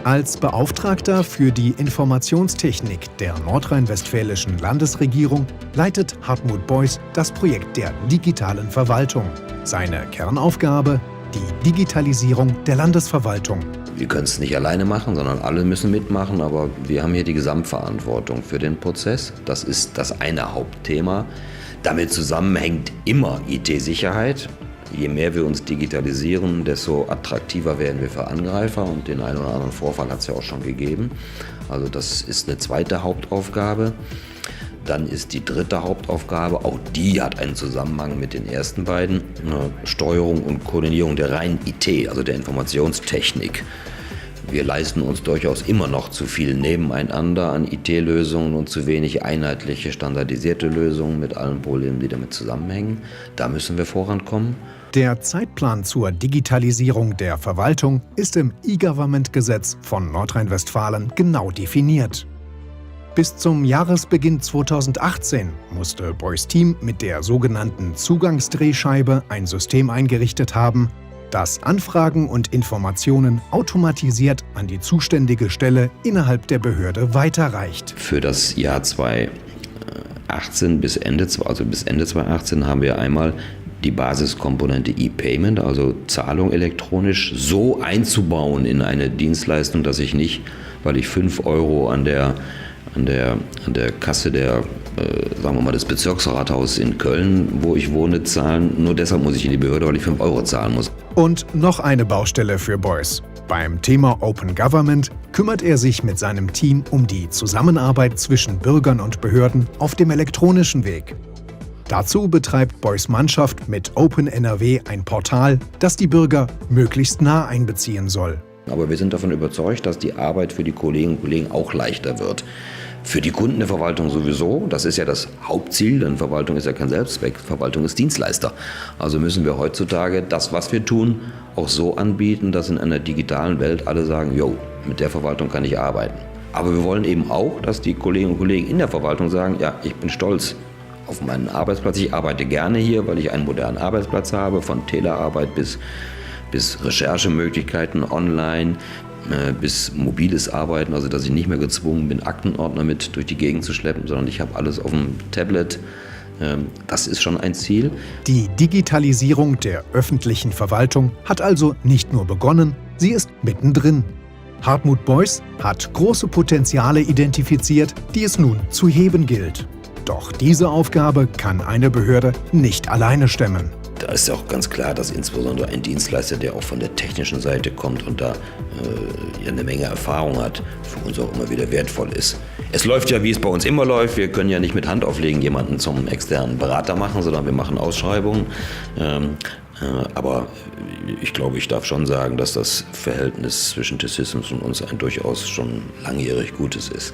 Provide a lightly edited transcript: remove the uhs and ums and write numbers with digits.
Als Beauftragter für die Informationstechnik der nordrhein-westfälischen Landesregierung leitet Hartmut Beuys das Projekt der digitalen Verwaltung. Seine Kernaufgabe: die Digitalisierung der Landesverwaltung. Wir können es nicht alleine machen, sondern alle müssen mitmachen, aber wir haben hier die Gesamtverantwortung für den Prozess. Das ist das eine Hauptthema. Damit zusammenhängt immer IT-Sicherheit. Je mehr wir uns digitalisieren, desto attraktiver werden wir für Angreifer, und den einen oder anderen Vorfall hat es ja auch schon gegeben. Also das ist eine zweite Hauptaufgabe. Dann ist die dritte Hauptaufgabe, auch die hat einen Zusammenhang mit den ersten beiden, Steuerung und Koordinierung der reinen IT, also der Informationstechnik. Wir leisten uns durchaus immer noch zu viel nebeneinander an IT-Lösungen und zu wenig einheitliche, standardisierte Lösungen mit allen Problemen, die damit zusammenhängen. Da müssen wir vorankommen. Der Zeitplan zur Digitalisierung der Verwaltung ist im E-Government-Gesetz von Nordrhein-Westfalen genau definiert. Bis zum Jahresbeginn 2018 musste Beuys Team mit der sogenannten Zugangsdrehscheibe ein System eingerichtet haben, das Anfragen und Informationen automatisiert an die zuständige Stelle innerhalb der Behörde weiterreicht. Für das Jahr 2018 bis Ende 2018 haben wir einmal die Basiskomponente E-Payment, also Zahlung elektronisch, so einzubauen in eine Dienstleistung, dass ich nicht, weil ich 5 Euro an der Kasse sagen wir mal, des Bezirksrathauses in Köln, wo ich wohne, zahlen. Nur deshalb muss ich in die Behörde, weil ich 5 Euro zahlen muss. Und noch eine Baustelle für Beuys. Beim Thema Open Government kümmert er sich mit seinem Team um die Zusammenarbeit zwischen Bürgern und Behörden auf dem elektronischen Weg. Dazu betreibt Beuys Mannschaft mit Open NRW ein Portal, das die Bürger möglichst nah einbeziehen soll. Aber wir sind davon überzeugt, dass die Arbeit für die Kolleginnen und Kollegen auch leichter wird. Für die Kunden der Verwaltung sowieso, das ist ja das Hauptziel, denn Verwaltung ist ja kein Selbstzweck, Verwaltung ist Dienstleister. Also müssen wir heutzutage das, was wir tun, auch so anbieten, dass in einer digitalen Welt alle sagen, jo, mit der Verwaltung kann ich arbeiten. Aber wir wollen eben auch, dass die Kolleginnen und Kollegen in der Verwaltung sagen, ja, ich bin stolz auf meinen Arbeitsplatz, ich arbeite gerne hier, weil ich einen modernen Arbeitsplatz habe, von Telearbeit bis Recherchemöglichkeiten online, bis mobiles Arbeiten, also dass ich nicht mehr gezwungen bin, Aktenordner mit durch die Gegend zu schleppen, sondern ich habe alles auf dem Tablet. Das ist schon ein Ziel. Die Digitalisierung der öffentlichen Verwaltung hat also nicht nur begonnen, sie ist mittendrin. Hartmut Beuys hat große Potenziale identifiziert, die es nun zu heben gilt. Doch diese Aufgabe kann eine Behörde nicht alleine stemmen. Da ist ja auch ganz klar, dass insbesondere ein Dienstleister, der auch von der technischen Seite kommt und da eine Menge Erfahrung hat, für uns auch immer wieder wertvoll ist. Es läuft ja, wie es bei uns immer läuft. Wir können ja nicht mit Hand auflegen jemanden zum externen Berater machen, sondern wir machen Ausschreibungen. Aber ich glaube, ich darf schon sagen, dass das Verhältnis zwischen T-Systems und uns ein durchaus schon langjährig gutes ist.